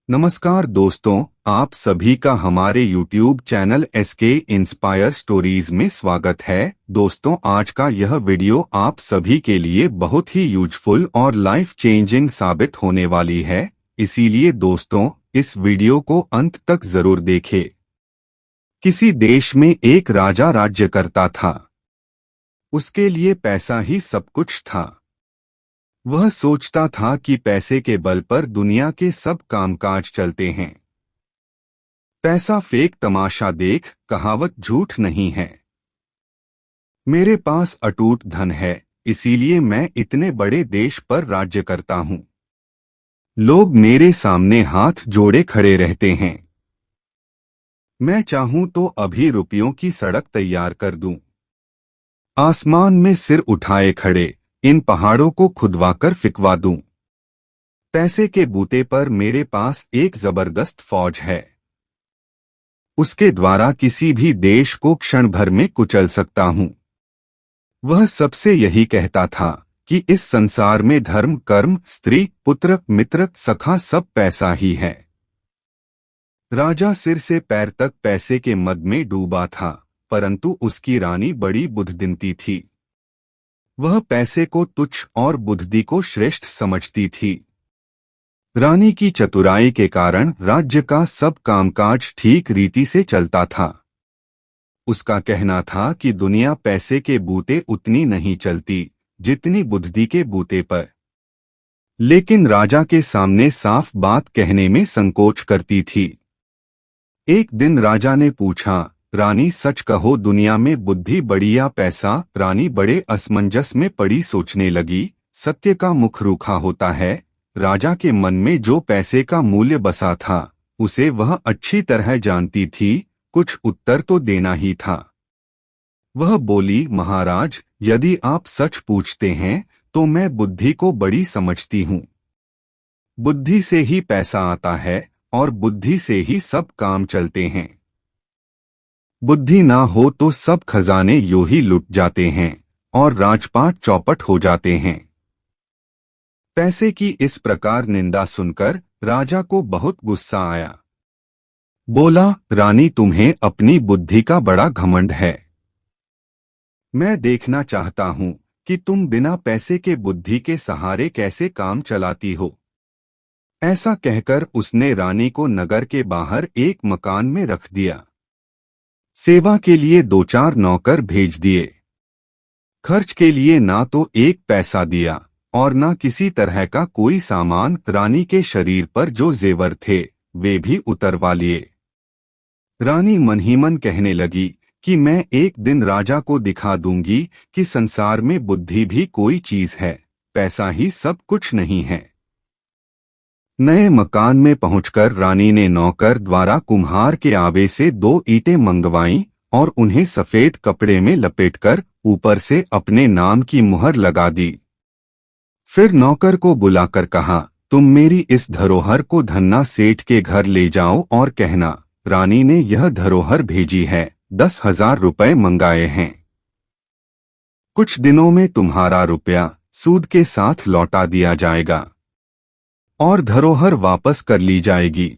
नमस्कार दोस्तों, आप सभी का हमारे YouTube channel SK inspire stories में स्वागत है। दोस्तों, आज का यह वीडियो आप सभी के लिए बहुत ही यूजफुल और लाइफ चेंजिंग साबित होने वाली है, इसीलिए दोस्तों इस वीडियो को अंत तक जरूर देखें। किसी देश में एक राजा राज्य करता था। उसके लिए पैसा ही सब कुछ था। वह सोचता था कि पैसे के बल पर दुनिया के सब कामकाज चलते हैं। पैसा फेक तमाशा देख कहावत झूठ नहीं है। मेरे पास अटूट धन है, इसीलिए मैं इतने बड़े देश पर राज्य करता हूं। लोग मेरे सामने हाथ जोड़े खड़े रहते हैं। मैं चाहूं तो अभी रुपयों की सड़क तैयार कर दूं। आसमान में सिर उठाए खड़े इन पहाड़ों को खुदवाकर फिकवा दूं। पैसे के बूते पर मेरे पास एक जबरदस्त फौज है। उसके द्वारा किसी भी देश को क्षण भर में कुचल सकता हूं। वह सबसे यही कहता था कि इस संसार में धर्म, कर्म, स्त्री, पुत्र, मित्र, सखा सब पैसा ही है। राजा सिर से पैर तक पैसे के मद में डूबा था, परंतु उसकी रानी बड़ी बुद्धिदीप्ति थी। वह पैसे को तुच्छ और बुद्धि को श्रेष्ठ समझती थी। रानी की चतुराई के कारण राज्य का सब कामकाज ठीक रीति से चलता था। उसका कहना था कि दुनिया पैसे के बूते उतनी नहीं चलती जितनी बुद्धि के बूते पर। लेकिन राजा के सामने साफ बात कहने में संकोच करती थी। एक दिन राजा ने पूछा, रानी सच कहो, दुनिया में बुद्धि बड़ी या पैसा? रानी बड़े असमंजस में पड़ी सोचने लगी। सत्य का मुख रूखा होता है। राजा के मन में जो पैसे का मूल्य बसा था उसे वह अच्छी तरह जानती थी। कुछ उत्तर तो देना ही था। वह बोली, महाराज, यदि आप सच पूछते हैं तो मैं बुद्धि को बड़ी समझती हूँ। बुद्धि से ही पैसा आता है और बुद्धि से ही सब काम चलते हैं। बुद्धि ना हो तो सब खजाने यूं ही लुट जाते हैं और राजपाट चौपट हो जाते हैं। पैसे की इस प्रकार निंदा सुनकर राजा को बहुत गुस्सा आया। बोला, रानी, तुम्हें अपनी बुद्धि का बड़ा घमंड है। मैं देखना चाहता हूं कि तुम बिना पैसे के बुद्धि के सहारे कैसे काम चलाती हो। ऐसा कहकर उसने रानी को नगर के बाहर एक मकान में रख दिया। सेवा के लिए 2-4 नौकर भेज दिए। खर्च के लिए ना तो एक पैसा दिया और ना किसी तरह का कोई सामान। रानी के शरीर पर जो जेवर थे वे भी उतरवा लिए। रानी मन ही मन कहने लगी कि मैं एक दिन राजा को दिखा दूंगी कि संसार में बुद्धि भी कोई चीज है, पैसा ही सब कुछ नहीं है। नए मकान में पहुंचकर रानी ने नौकर द्वारा कुम्हार के आवे से 2 ईंटें मंगवाईं और उन्हें सफेद कपड़े में लपेटकर ऊपर से अपने नाम की मुहर लगा दी। फिर नौकर को बुलाकर कहा, तुम मेरी इस धरोहर को धन्ना सेठ के घर ले जाओ और कहना, रानी ने यह धरोहर भेजी है, 10,000 रुपए मंगाए हैं। कुछ दिनों में तुम्हारा रुपया सूद के साथ लौटा दिया जाएगा और धरोहर वापस कर ली जाएगी।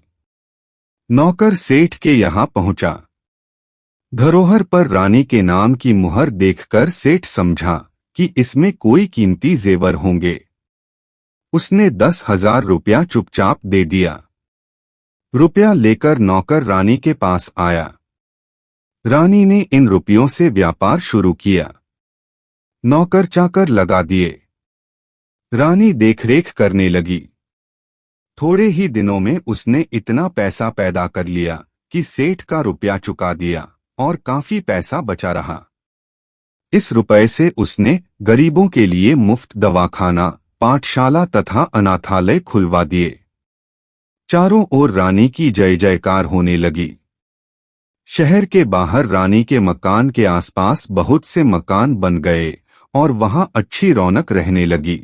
नौकर सेठ के यहाँ पहुंचा। धरोहर पर रानी के नाम की मुहर देखकर सेठ समझा कि इसमें कोई कीमती जेवर होंगे। उसने 10,000 रुपया चुपचाप दे दिया। रुपया लेकर नौकर रानी के पास आया। रानी ने इन रुपयों से व्यापार शुरू किया। नौकर चाकर लगा दिए। रानी देखरेख करने लगी। थोड़े ही दिनों में उसने इतना पैसा पैदा कर लिया कि सेठ का रुपया चुका दिया और काफी पैसा बचा रहा। इस रुपए से उसने गरीबों के लिए मुफ्त दवाखाना, पाठशाला तथा अनाथालय खुलवा दिए। चारों ओर रानी की जय जयकार होने लगी। शहर के बाहर रानी के मकान के आसपास बहुत से मकान बन गए और वहां अच्छी रौनक रहने लगी।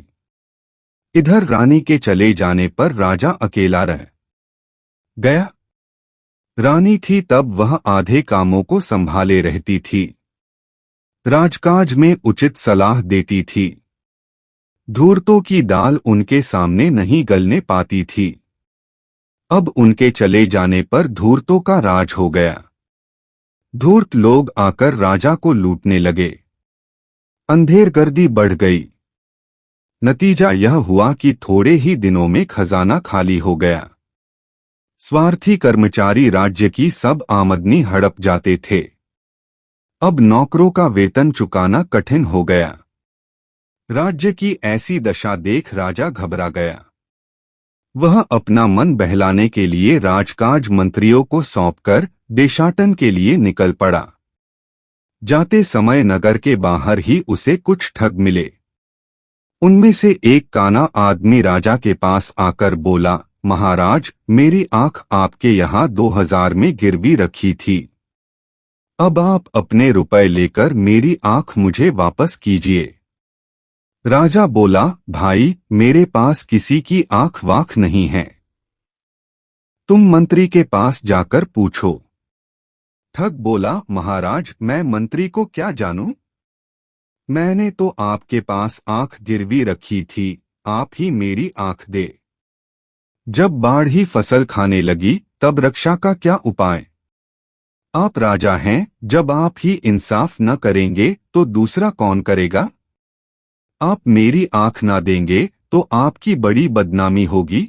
इधर रानी के चले जाने पर राजा अकेला रह गया। रानी थी तब वह आधे कामों को संभाले रहती थी। राजकाज में उचित सलाह देती थी। धूर्तों की दाल उनके सामने नहीं गलने पाती थी। अब उनके चले जाने पर धूर्तों का राज हो गया। धूर्त लोग आकर राजा को लूटने लगे। अंधेरगर्दी बढ़ गई। नतीजा यह हुआ कि थोड़े ही दिनों में खजाना खाली हो गया। स्वार्थी कर्मचारी राज्य की सब आमदनी हड़प जाते थे। अब नौकरों का वेतन चुकाना कठिन हो गया। राज्य की ऐसी दशा देख राजा घबरा गया। वह अपना मन बहलाने के लिए राजकाज मंत्रियों को सौंपकर देशाटन के लिए निकल पड़ा। जाते समय नगर के बाहर ही उसे कुछ ठग मिले। उनमें से एक काना आदमी राजा के पास आकर बोला, महाराज, मेरी आंख आपके यहाँ 2000 में गिरवी रखी थी। अब आप अपने रुपए लेकर मेरी आंख मुझे वापस कीजिए। राजा बोला, भाई, मेरे पास किसी की आंख वाख नहीं है। तुम मंत्री के पास जाकर पूछो। ठग बोला, महाराज, मैं मंत्री को क्या जानूं? मैंने तो आपके पास आंख गिरवी रखी थी, आप ही मेरी आंख दे। जब बाढ़ ही फसल खाने लगी तब रक्षा का क्या उपाय? आप राजा हैं, जब आप ही इंसाफ न करेंगे तो दूसरा कौन करेगा? आप मेरी आंख ना देंगे तो आपकी बड़ी बदनामी होगी।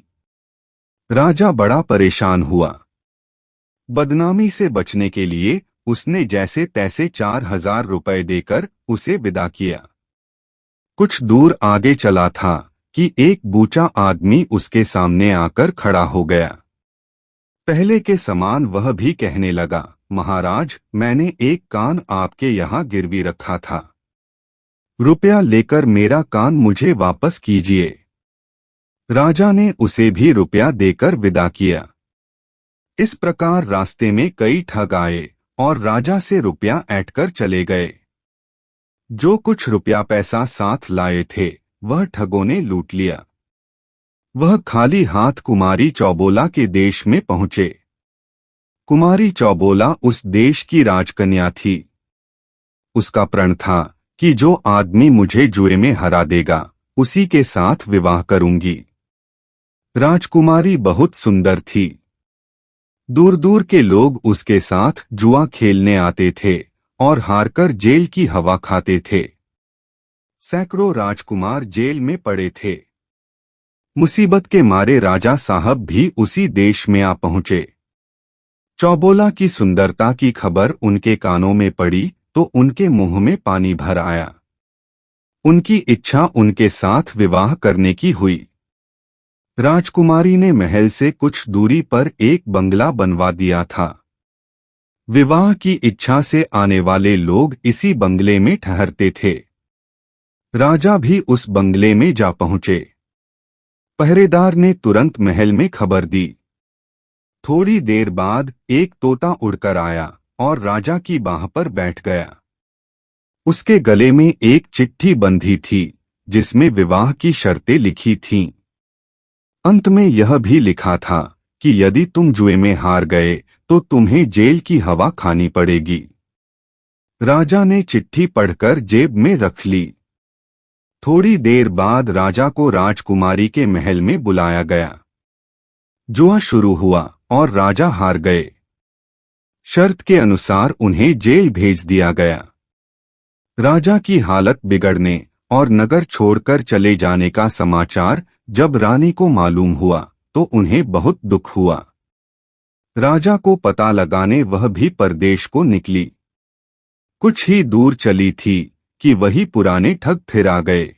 राजा बड़ा परेशान हुआ। बदनामी से बचने के लिए उसने जैसे तैसे 4000 रुपए देकर उसे विदा किया। कुछ दूर आगे चला था कि एक बूचा आदमी उसके सामने आकर खड़ा हो गया। पहले के समान वह भी कहने लगा, महाराज, मैंने एक कान आपके यहाँ गिरवी रखा था। रुपया लेकर मेरा कान मुझे वापस कीजिए। राजा ने उसे भी रुपया देकर विदा किया। इस प्रकार रास्ते में कई ठग आए और राजा से रुपया ऐंठकर चले गए। जो कुछ रुपया पैसा साथ लाए थे वह ठगों ने लूट लिया। वह खाली हाथ कुमारी चौबोला के देश में पहुंचे। कुमारी चौबोला उस देश की राजकन्या थी। उसका प्रण था कि जो आदमी मुझे जुए में हरा देगा उसी के साथ विवाह करूंगी। राजकुमारी बहुत सुंदर थी। दूर दूर के लोग उसके साथ जुआ खेलने आते थे और हारकर जेल की हवा खाते थे। सैकड़ों राजकुमार जेल में पड़े थे। मुसीबत के मारे राजा साहब भी उसी देश में आ पहुंचे। चौबोला की सुंदरता की खबर उनके कानों में पड़ी तो उनके मुंह में पानी भर आया। उनकी इच्छा उनके साथ विवाह करने की हुई। राजकुमारी ने महल से कुछ दूरी पर एक बंगला बनवा दिया था। विवाह की इच्छा से आने वाले लोग इसी बंगले में ठहरते थे। राजा भी उस बंगले में जा पहुंचे। पहरेदार ने तुरंत महल में खबर दी। थोड़ी देर बाद एक तोता उड़कर आया और राजा की बाह पर बैठ गया। उसके गले में एक चिट्ठी बंधी थी जिसमें विवाह की शर्तें लिखी थीं। अंत में यह भी लिखा था कि यदि तुम जुए में हार गए तो तुम्हें जेल की हवा खानी पड़ेगी। राजा ने चिट्ठी पढ़कर जेब में रख ली। थोड़ी देर बाद राजा को राजकुमारी के महल में बुलाया गया। जुआ शुरू हुआ और राजा हार गए। शर्त के अनुसार उन्हें जेल भेज दिया गया। राजा की हालत बिगड़ने और नगर छोड़कर चले जाने का समाचार जब रानी को मालूम हुआ तो उन्हें बहुत दुख हुआ। राजा को पता लगाने वह भी परदेश को निकली। कुछ ही दूर चली थी कि वही पुराने ठग फिर आ गए।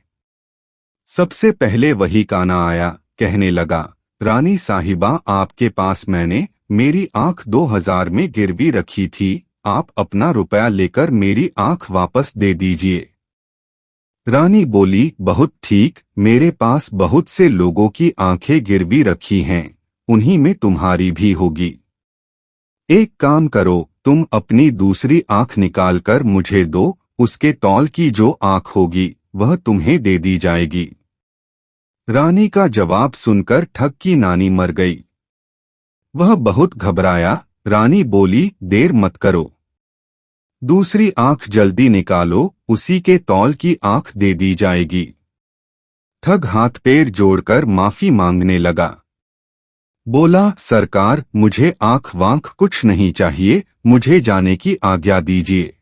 सबसे पहले वही काना आया, कहने लगा, रानी साहिबा, आपके पास मैंने मेरी आंख 2000 में गिरवी रखी थी, आप अपना रुपया लेकर मेरी आंख वापस दे दीजिए। रानी बोली, बहुत ठीक, मेरे पास बहुत से लोगों की आंखें गिरवी रखी हैं, उन्हीं में तुम्हारी भी होगी। एक काम करो, तुम अपनी दूसरी आंख निकालकर मुझे दो, उसके तौल की जो आंख होगी वह तुम्हें दे दी जाएगी। रानी का जवाब सुनकर ठग की नानी मर गई। वह बहुत घबराया। रानी बोली, देर मत करो, दूसरी आंख जल्दी निकालो, उसी के तौल की आंख दे दी जाएगी। ठग हाथ पैर जोड़कर माफी मांगने लगा। बोला, सरकार, मुझे आंख वांख कुछ नहीं चाहिए, मुझे जाने की आज्ञा दीजिए।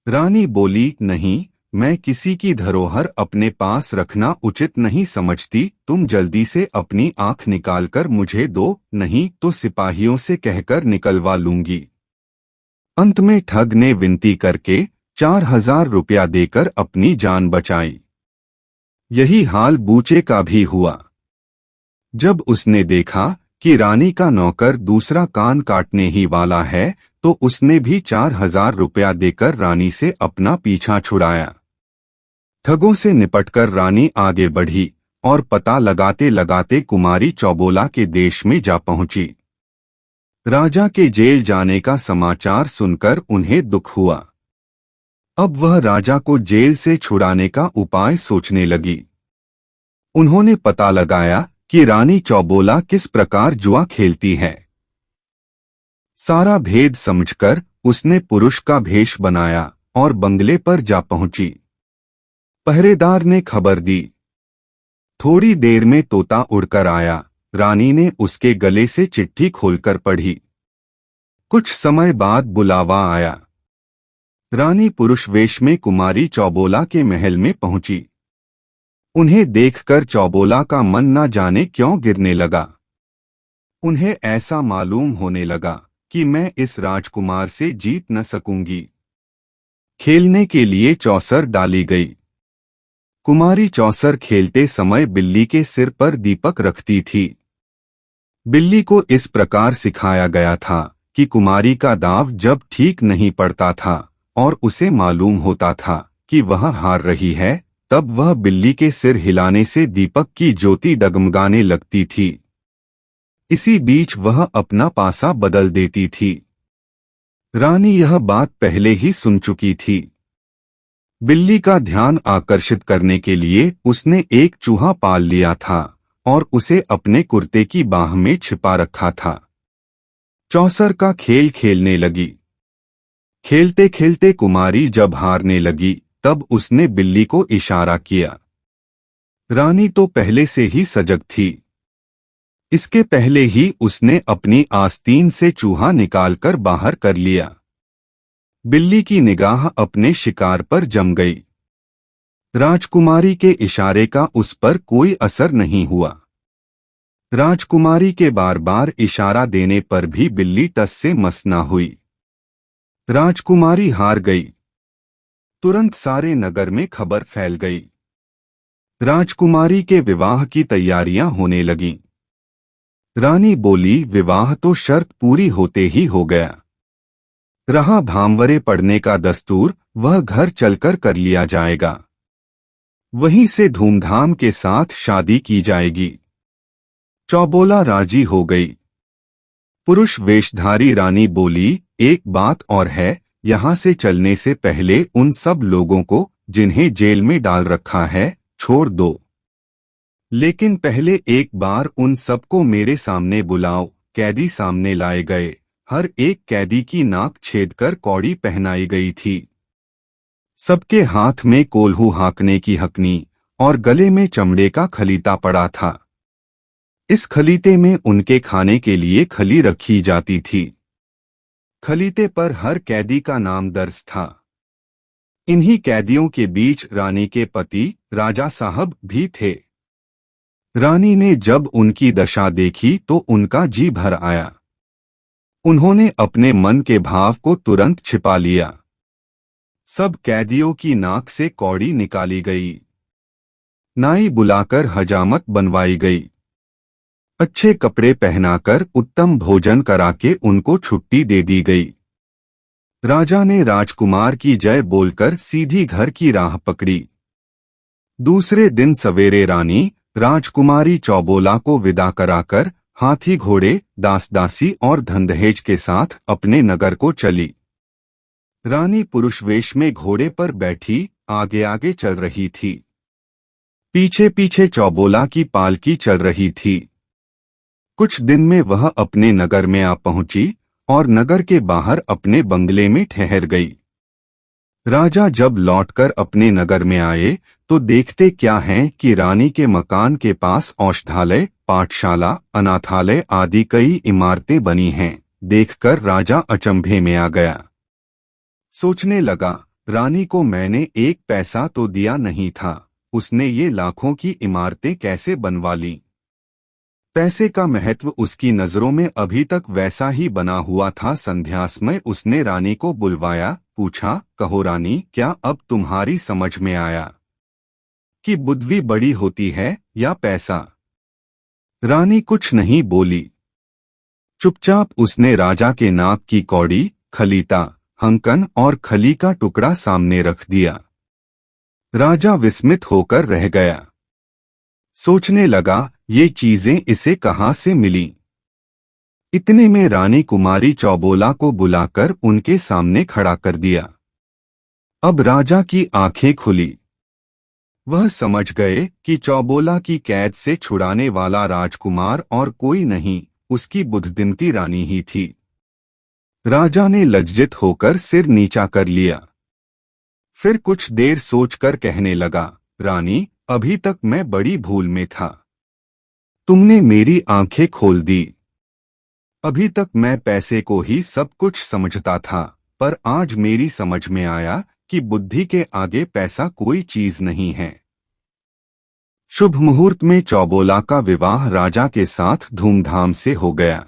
रानी बोली, नहीं, मैं किसी की धरोहर अपने पास रखना उचित नहीं समझती, तुम जल्दी से अपनी आंख निकालकर मुझे दो, नहीं तो सिपाहियों से कहकर निकलवा लूंगी। अंत में ठग ने विनती करके 4000 रुपया देकर अपनी जान बचाई। यही हाल बूचे का भी हुआ। जब उसने देखा कि रानी का नौकर दूसरा कान काटने ही वाला है, तो उसने भी 4000 रुपया देकर रानी से अपना पीछा छुड़ाया। ठगों से निपटकर रानी आगे बढ़ी और पता लगाते लगाते कुमारी चौबोला के देश में जा पहुंची। राजा के जेल जाने का समाचार सुनकर उन्हें दुख हुआ। अब वह राजा को जेल से छुड़ाने का उपाय सोचने लगी। उन्होंने पता लगाया कि रानी चौबोला किस प्रकार जुआ खेलती है। सारा भेद समझकर उसने पुरुष का भेष बनाया और बंगले पर जा पहुंची। पहरेदार ने खबर दी। थोड़ी देर में तोता उड़कर आया। रानी ने उसके गले से चिट्ठी खोलकर पढ़ी। कुछ समय बाद बुलावा आया। रानी पुरुष वेश में कुमारी चौबोला के महल में पहुंची। उन्हें देखकर चौबोला का मन न जाने क्यों गिरने लगा। उन्हें ऐसा मालूम होने लगा कि मैं इस राजकुमार से जीत न सकूंगी। खेलने के लिए चौसर डाली गई। कुमारी चौसर खेलते समय बिल्ली के सिर पर दीपक रखती थी। बिल्ली को इस प्रकार सिखाया गया था कि कुमारी का दांव जब ठीक नहीं पड़ता था और उसे मालूम होता था कि वह हार रही है, तब वह बिल्ली के सिर हिलाने से दीपक की ज्योति डगमगाने लगती थी। इसी बीच वह अपना पासा बदल देती थी। रानी यह बात पहले ही सुन चुकी थी। बिल्ली का ध्यान आकर्षित करने के लिए उसने एक चूहा पाल लिया था और उसे अपने कुर्ते की बाह में छिपा रखा था। चौसर का खेल खेलने लगी। खेलते खेलते कुमारी जब हारने लगी, तब उसने बिल्ली को इशारा किया। रानी तो पहले से ही सजग थी। इसके पहले ही उसने अपनी आस्तीन से चूहा निकालकर बाहर कर लिया। बिल्ली की निगाह अपने शिकार पर जम गई। राजकुमारी के इशारे का उस पर कोई असर नहीं हुआ। राजकुमारी के बार बार इशारा देने पर भी बिल्ली टस से मस न हुई। राजकुमारी हार गई। तुरंत सारे नगर में खबर फैल गई। राजकुमारी के विवाह की तैयारियां होने लगीं। रानी बोली, विवाह तो शर्त पूरी होते ही हो गया। रहा भामवरे पड़ने का दस्तूर, वह घर चलकर कर लिया जाएगा। वहीं से धूमधाम के साथ शादी की जाएगी। चौबोला राजी हो गई। पुरुष वेशधारी रानी बोली, एक बात और है, यहाँ से चलने से पहले उन सब लोगों को जिन्हें जेल में डाल रखा है छोड़ दो। लेकिन पहले एक बार उन सबको मेरे सामने बुलाओ। कैदी सामने लाए गए। हर एक कैदी की नाक छेदकर कौड़ी पहनाई गई थी। सबके हाथ में कोल्हू हाँकने की हकनी और गले में चमड़े का खलीता पड़ा था। इस खलीते में उनके खाने के लिए खली रखी जाती थी। खलीते पर हर कैदी का नाम दर्ज था। इन्हीं कैदियों के बीच रानी के पति राजा साहब भी थे। रानी ने जब उनकी दशा देखी तो उनका जी भर आया। उन्होंने अपने मन के भाव को तुरंत छिपा लिया। सब कैदियों की नाक से कौड़ी निकाली गई। नाई बुलाकर हजामत बनवाई गई। अच्छे कपड़े पहनाकर उत्तम भोजन करा के उनको छुट्टी दे दी गई। राजा ने राजकुमार की जय बोलकर सीधी घर की राह पकड़ी। दूसरे दिन सवेरे रानी राजकुमारी चौबोला को विदा कराकर हाथी घोड़े, दास दासी और धन दहेज के साथ अपने नगर को चली। रानी पुरुष वेश में घोड़े पर बैठी आगे आगे चल रही थी। पीछे पीछे चौबोला की पालकी चल रही थी। कुछ दिन में वह अपने नगर में आ पहुंची और नगर के बाहर अपने बंगले में ठहर गई। राजा जब लौटकर अपने नगर में आए तो देखते क्या हैं कि रानी के मकान के पास औषधालय पाठशाला, अनाथालय आदि कई इमारतें बनी हैं। देखकर राजा अचंभे में आ गया। सोचने लगा, रानी को मैंने एक पैसा तो दिया नहीं था, उसने ये लाखों की इमारतें कैसे बनवा ली। पैसे का महत्व उसकी नजरों में अभी तक वैसा ही बना हुआ था। संध्या समय उसने रानी को बुलवाया, पूछा, कहो रानी, क्या अब तुम्हारी समझ में आया कि बुद्धि बड़ी होती है या पैसा। रानी कुछ नहीं बोली। चुपचाप उसने राजा के नाक की कौड़ी, खलीता, हंकन और खली का टुकड़ा सामने रख दिया। राजा विस्मित होकर रह गया। सोचने लगा, ये चीजें इसे कहाँ से मिली। इतने में रानी कुमारी चौबोला को बुलाकर उनके सामने खड़ा कर दिया। अब राजा की आंखें खुली। वह समझ गए कि चौबोला की कैद से छुड़ाने वाला राजकुमार और कोई नहीं, उसकी बुद्धदिमती रानी ही थी। राजा ने लज्जित होकर सिर नीचा कर लिया। फिर कुछ देर सोचकर कहने लगा, रानी, अभी तक मैं बड़ी भूल में था। तुमने मेरी आंखें खोल दी। अभी तक मैं पैसे को ही सब कुछ समझता था, पर आज मेरी समझ में आया कि बुद्धि के आगे पैसा कोई चीज नहीं है। शुभ मुहूर्त में चौबोला का विवाह राजा के साथ धूमधाम से हो गया।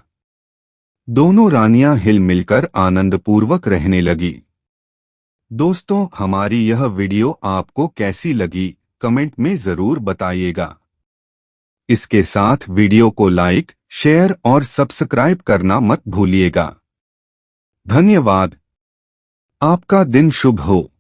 दोनों रानियां हिल मिलकर आनंदपूर्वक रहने लगी। दोस्तों, हमारी यह वीडियो आपको कैसी लगी, कमेंट में जरूर बताइएगा। इसके साथ वीडियो को लाइक, शेयर और सब्सक्राइब करना मत भूलिएगा। धन्यवाद। आपका दिन शुभ हो।